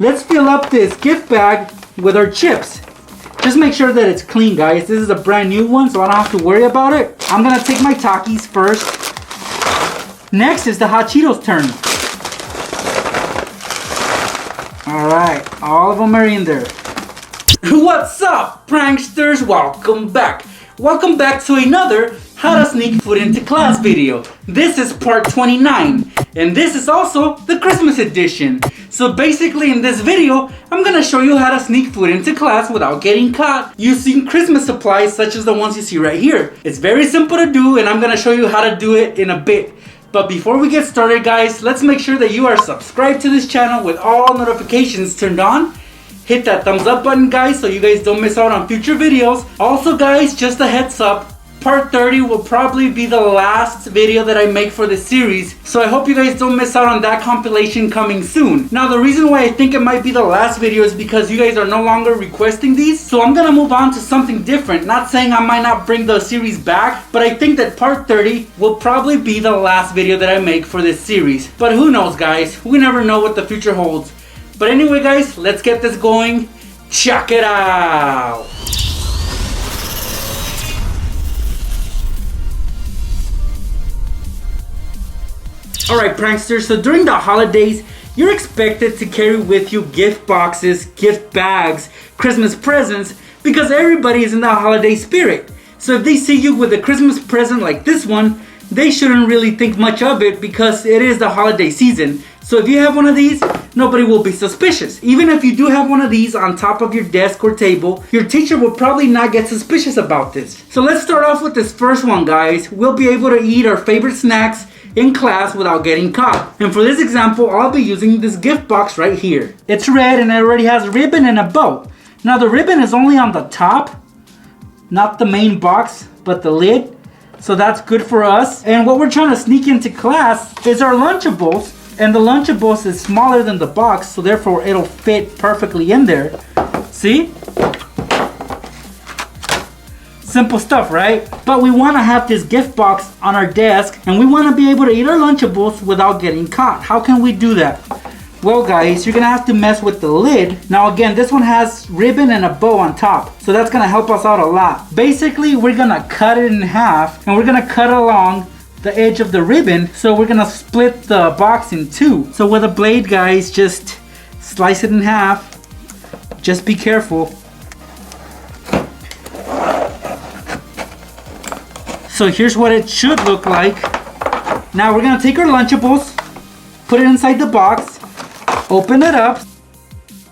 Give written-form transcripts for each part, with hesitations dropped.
let's fill up this gift bag with our chips. Just make sure that it's clean, guys. This is a brand new one, so I don't have to worry about it. I'm gonna take my Takis first. Next is the hot Cheetos turn. Alright, all of them are in there. What's up, pranksters? Welcome back. Welcome back to another How to Sneak Food into Class video. This is part 29, and this is also the Christmas edition. So basically in this video, I'm gonna show you how to sneak food into class without getting caught using Christmas supplies such as the ones you see right here. It's very simple to do, and I'm gonna show you how to do it in a bit. But before we get started, guys, let's make sure that you are subscribed to this channel with all notifications turned on. Hit that thumbs up button, guys, so you guys don't miss out on future videos. Also, guys, just a heads up, part 30 will probably be the last video that I make for this series, so I hope you guys don't miss out on that compilation coming soon. Now, the reason why I think it might be the last video is because you guys are no longer requesting these, so I'm gonna move on to something different. Not saying I might not bring the series back, but I think that part 30 will probably be the last video that I make for this series. But who knows, guys? We never know what the future holds. But anyway, guys, let's get this going. Check it out. Alright, pranksters, so during the holidays, you're expected to carry with you gift boxes, gift bags, Christmas presents, because everybody is in the holiday spirit. So if they see you with a Christmas present like this one, they shouldn't really think much of it because it is the holiday season. So if you have one of these, nobody will be suspicious. Even if you do have one of these on top of your desk or table, your teacher will probably not get suspicious about this. So let's start off with this first one, guys. We'll be able to eat our favorite snacks in class without getting caught. And for this example, I'll be using this gift box right here. It's red and it already has a ribbon and a bow. Now the ribbon is only on the top, not the main box, but the lid. So that's good for us. And what we're trying to sneak into class is our Lunchables. And the Lunchables is smaller than the box, so therefore it'll fit perfectly in there. See? Simple stuff, right? But we want to have this gift box on our desk, and we want to be able to eat our Lunchables without getting caught. How can we do that? Well, guys, you're going to have to mess with the lid. Now again, this one has ribbon and a bow on top, so that's going to help us out a lot. Basically, we're going to cut it in half, and we're going to cut along the edge of the ribbon, so we're gonna split the box in two. So with a blade, guys, just slice it in half. Just be careful. So here's what it should look like. Now we're gonna take our Lunchables, put it inside the box, open it up.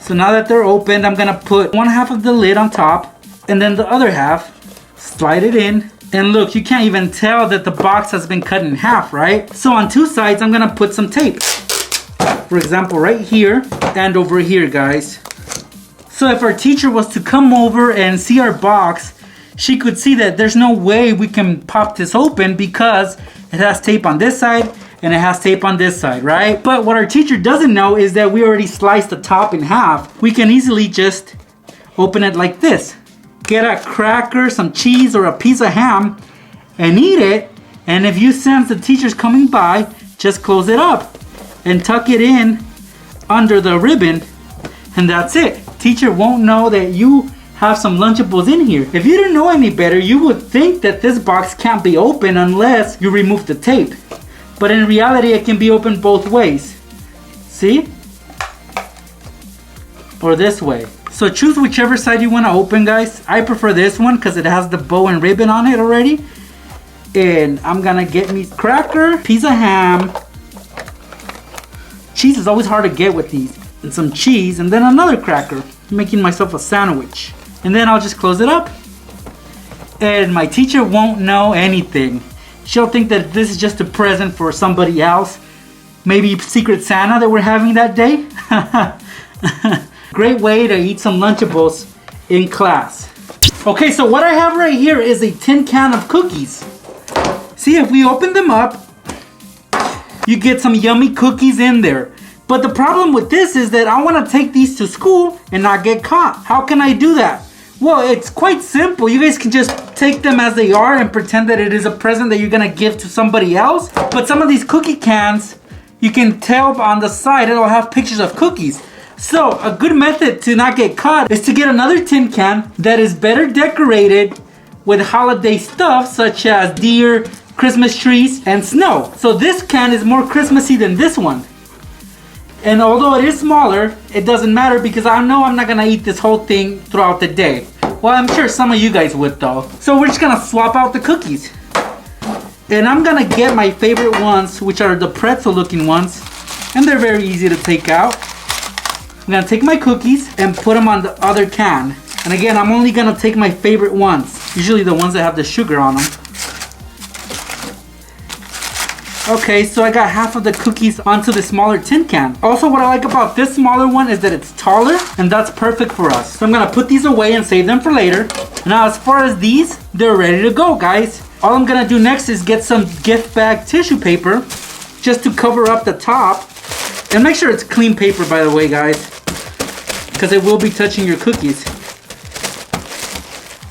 So now that they're opened, I'm gonna put one half of the lid on top, and then the other half, slide it in. And look, you can't even tell that the box has been cut in half, right? So on two sides, I'm gonna put some tape. For example, right here and over here, guys. So if our teacher was to come over and see our box, she could see that there's no way we can pop this open because it has tape on this side and it has tape on this side, right? But what our teacher doesn't know is that we already sliced the top in half. We can easily just open it like this. Get a cracker, some cheese, or a piece of ham and eat it. And if you sense the teacher's coming by, just close it up and tuck it in under the ribbon, and that's it. Teacher won't know that you have some Lunchables in here. If you didn't know any better, you would think that this box can't be open unless you remove the tape. But in reality, it can be opened both ways. See? Or this way. So choose whichever side you want to open, guys. I prefer this one because it has the bow and ribbon on it already. And I'm gonna get me cracker, piece of ham. Cheese is always hard to get with these. And some cheese, and then another cracker. I'm making myself a sandwich. And then I'll just close it up. And my teacher won't know anything. She'll think that this is just a present for somebody else. Maybe Secret Santa that we're having that day. Great way to eat some Lunchables in class. Okay, so what I have right here is a tin can of cookies. See, if we open them up, you get some yummy cookies in there. But the problem with this is that I want to take these to school and not get caught. How can I do that? Well, it's quite simple. You guys can just take them as they are and pretend that it is a present that you're gonna give to somebody else. But some of these cookie cans, you can tell on the side, it'll have pictures of cookies. So a good method to not get caught is to get another tin can that is better decorated with holiday stuff such as deer, Christmas trees, and snow. So this can is more Christmassy than this one. And although it is smaller, it doesn't matter because I know I'm not gonna eat this whole thing throughout the day. Well, I'm sure some of you guys would though. So we're just gonna swap out the cookies. And I'm gonna get my favorite ones, which are the pretzel looking ones. And they're very easy to take out. I'm gonna take my cookies and put them on the other can. And again, I'm only gonna take my favorite ones. Usually the ones that have the sugar on them. Okay, so I got half of the cookies onto the smaller tin can. Also, what I like about this smaller one is that it's taller, and that's perfect for us. So I'm gonna put these away and save them for later. Now, as far as these, they're ready to go, guys. All I'm gonna do next is get some gift bag tissue paper just to cover up the top. And make sure it's clean paper, by the way, guys, because it will be touching your cookies.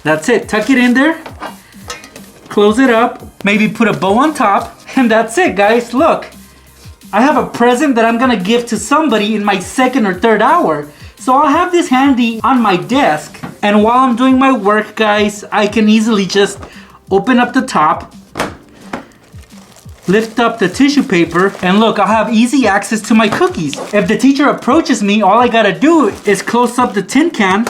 That's it. Tuck it in there. Close it up. Maybe put a bow on top. And that's it, guys. Look, I have a present that I'm gonna give to somebody in my second or third hour. So I'll have this handy on my desk. And while I'm doing my work, guys, I can easily just open up the top, lift up the tissue paper, and look, I'll have easy access to my cookies. If the teacher approaches me, all I gotta do is close up the tin can.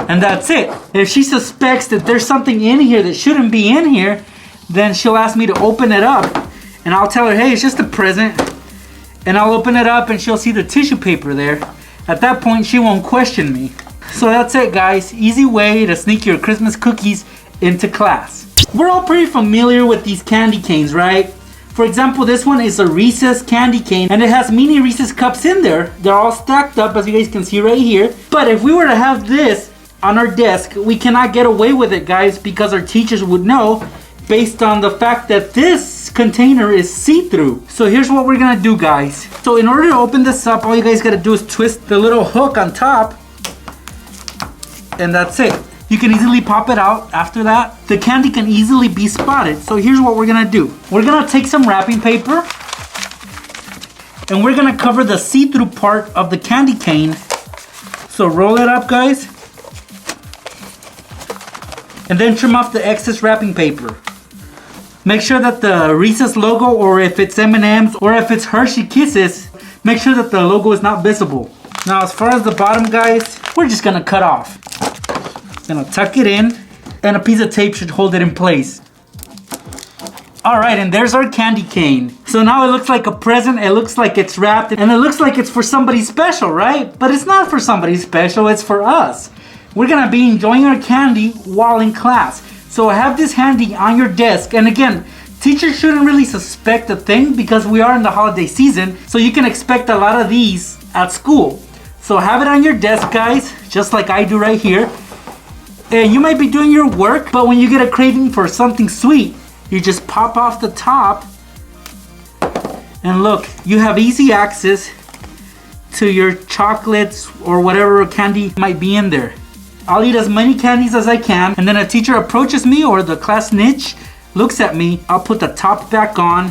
And that's it. If she suspects that there's something in here that shouldn't be in here, then she'll ask me to open it up. And I'll tell her, hey, it's just a present. And I'll open it up and she'll see the tissue paper there. At that point, she won't question me. So that's it, guys. Easy way to sneak your Christmas cookies into class. We're all pretty familiar with these candy canes, right? For example, this one is a Reese's candy cane and it has mini Reese's cups in there. They're all stacked up, as you guys can see right here. But if we were to have this on our desk, we cannot get away with it, guys, because our teachers would know, based on the fact that this container is see-through. So here's what we're gonna do, guys. So in order to open this up, all you guys gotta do is twist the little hook on top, and that's it. You can easily pop it out. After that, the candy can easily be spotted. So here's what we're gonna do. We're gonna take some wrapping paper, and we're gonna cover the see-through part of the candy cane. So roll it up, guys, and then trim off the excess wrapping paper. Make sure that the Reese's logo, or if it's M&M's, or if it's Hershey Kisses, make sure that the logo is not visible. Now, as far as the bottom, guys, we're just gonna cut off. Gonna tuck it in, and a piece of tape should hold it in place. All right, and there's our candy cane. So now it looks like a present, it looks like it's wrapped, and it looks like it's for somebody special, right? But it's not for somebody special, it's for us. We're gonna be enjoying our candy while in class. So have this handy on your desk. And again, teachers shouldn't really suspect a thing because we are in the holiday season. So you can expect a lot of these at school. So have it on your desk, guys, just like I do right here. And you might be doing your work, but when you get a craving for something sweet, you just pop off the top. And look, you have easy access to your chocolates or whatever candy might be in there. I'll eat as many candies as I can, and then a teacher approaches me or the class niche looks at me, I'll put the top back on,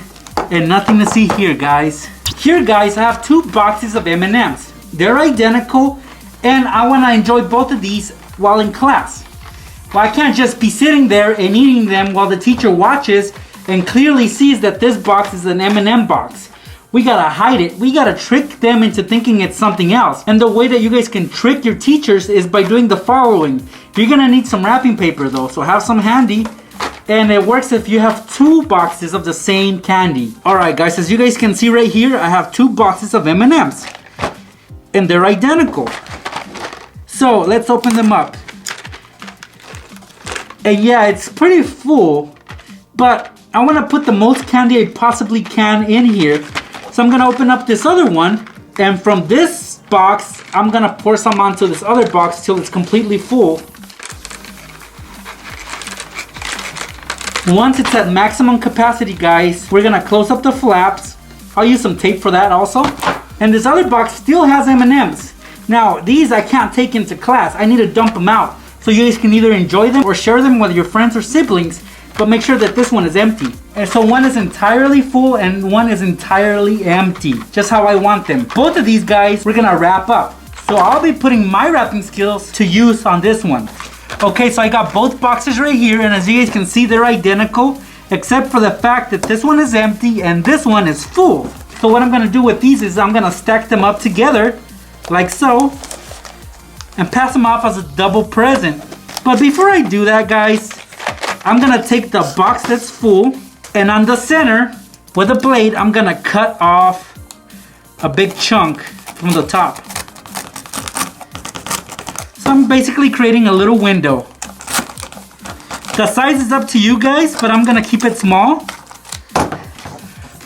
and nothing to see here, guys. Here, guys, I have 2 boxes of M&Ms. They're identical, and I want to enjoy both of these while in class. Well, I can't just be sitting there and eating them while the teacher watches and clearly sees that this box is an M&M box. We gotta hide it. We gotta trick them into thinking it's something else. And the way that you guys can trick your teachers is by doing the following. You're gonna need some wrapping paper though, so have some handy. And it works if you have 2 boxes of the same candy. Alright guys, as you guys can see right here, I have 2 boxes of M&Ms. And they're identical. So let's open them up. And yeah, it's pretty full, but I wanna put the most candy I possibly can in here. So I'm gonna open up this other one, and from this box, I'm gonna pour some onto this other box till it's completely full. Once it's at maximum capacity, guys, we're gonna close up the flaps. I'll use some tape for that also. And this other box still has M&Ms. Now, these I can't take into class. I need to dump them out. So you guys can either enjoy them or share them with your friends or siblings, but make sure that this one is empty. And so one is entirely full and one is entirely empty. Just how I want them. Both of these guys, we're gonna wrap up. So I'll be putting my wrapping skills to use on this one. Okay, so I got both boxes right here, and as you guys can see, they're identical, except for the fact that this one is empty and this one is full. So what I'm gonna do with these is I'm gonna stack them up together, like so, and pass them off as a double present. But before I do that, guys, I'm gonna take the box that's full, and on the center, with a blade, I'm gonna cut off a big chunk from the top. So I'm basically creating a little window. The size is up to you guys, but I'm gonna keep it small.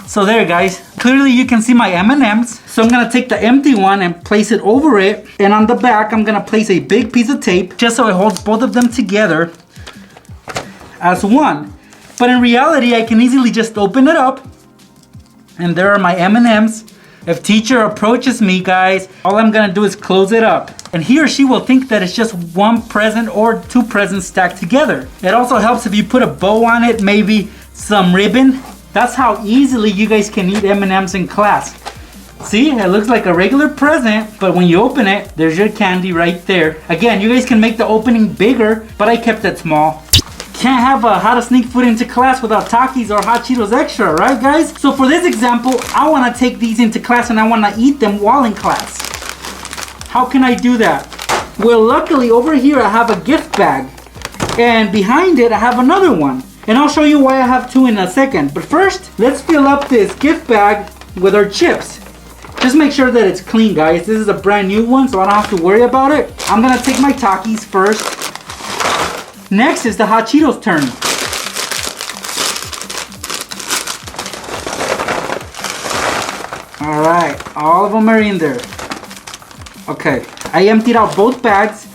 So there, guys. Clearly you can see my M&Ms. So I'm gonna take the empty one and place it over it. And on the back, I'm gonna place a big piece of tape just so it holds both of them together as one. But in reality, I can easily just open it up. And there are my M&Ms. If teacher approaches me, guys, all I'm gonna do is close it up. And he or she will think that it's just one present or two presents stacked together. It also helps if you put a bow on it, maybe some ribbon. That's how easily you guys can eat M&Ms in class. See, it looks like a regular present, but when you open it, there's your candy right there. Again, you guys can make the opening bigger, but I kept it small. Can't have a how to sneak food into class without Takis or Hot Cheetos Extra, right guys? So for this example, I wanna take these into class and I wanna eat them while in class. How can I do that? Well, luckily over here I have a gift bag, and behind it I have another one. And I'll show you why I have two in a second. But first, let's fill up this gift bag with our chips. Just make sure that it's clean, guys. This is a brand new one, so I don't have to worry about it. I'm gonna take my Takis first. Next is the Hot Cheetos turn. All right, all of them are in there. Okay, I emptied out both bags,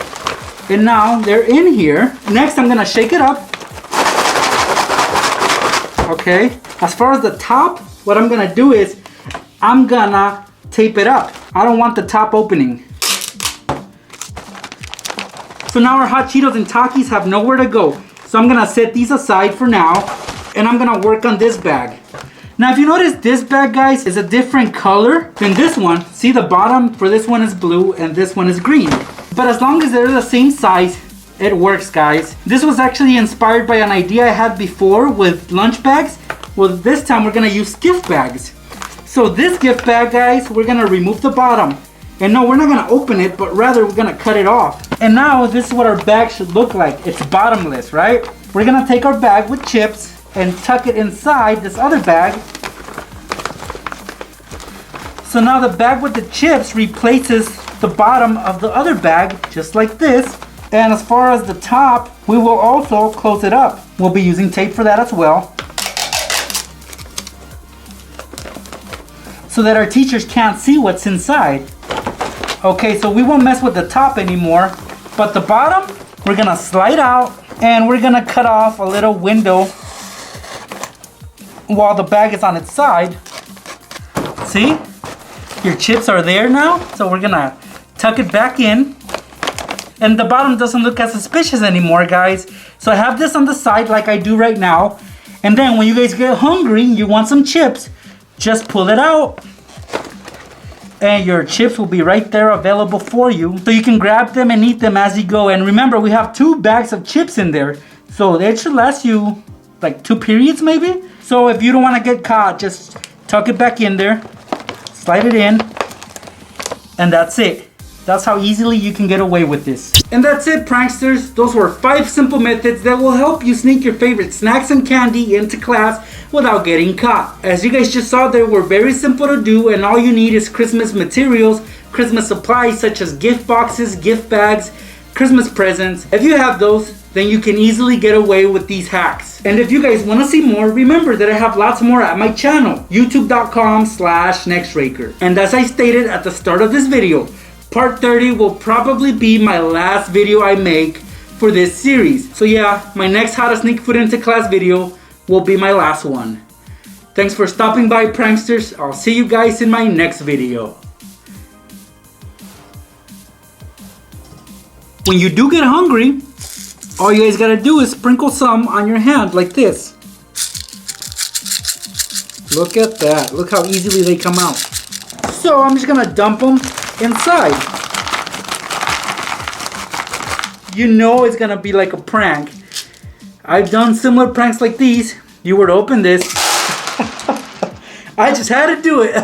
and now they're in here. Next, I'm gonna shake it up. Okay, as far as the top, what I'm gonna do is I'm gonna tape it up. I don't want the top opening. So now our Hot Cheetos and Takis have nowhere to go. So I'm gonna set these aside for now, and I'm gonna work on this bag. Now if you notice, this bag, guys, is a different color than this one. See, the bottom for this one is blue and this one is green. But as long as they're the same size, it works, guys. This was actually inspired by an idea I had before with lunch bags. Well, this time we're gonna use gift bags. So this gift bag, guys, we're gonna remove the bottom. And no, we're not gonna open it, but rather we're gonna cut it off. And now this is what our bag should look like. It's bottomless, right? We're gonna take our bag with chips and tuck it inside this other bag. So now the bag with the chips replaces the bottom of the other bag, just like this. And as far as the top, we will also close it up. We'll be using tape for that as well, so that our teachers can't see what's inside. Okay, so we won't mess with the top anymore, but the bottom, we're gonna slide out and we're gonna cut off a little window while the bag is on its side. See? Your chips are there now, so we're gonna tuck it back in. And the bottom doesn't look as suspicious anymore, guys. So I have this on the side like I do right now. And then when you guys get hungry, you want some chips, just pull it out. And your chips will be right there available for you. So you can grab them and eat them as you go. And remember, we have 2 bags of chips in there. So it should last you like 2 periods maybe. So if you don't want to get caught, just tuck it back in there, slide it in, and that's it. That's how easily you can get away with this. And that's it, pranksters. Those were 5 simple methods that will help you sneak your favorite snacks and candy into class without getting caught. As you guys just saw, they were very simple to do, and all you need is Christmas materials, Christmas supplies such as gift boxes, gift bags, Christmas presents. If you have those, then you can easily get away with these hacks. And if you guys want to see more, remember that I have lots more at my channel, youtube.com/Nextraker. And as I stated at the start of this video, Part 30 will probably be my last video I make for this series. So yeah, my next how to sneak food into class video will be my last one. Thanks for stopping by, pranksters. I'll see you guys in my next video. When you do get hungry, all you guys gotta do is sprinkle some on your hand like this. Look at that. Look how easily they come out. So I'm just gonna dump them inside. You know it's gonna be like a prank. I've done similar pranks like these. You were to open this. I just had to do it.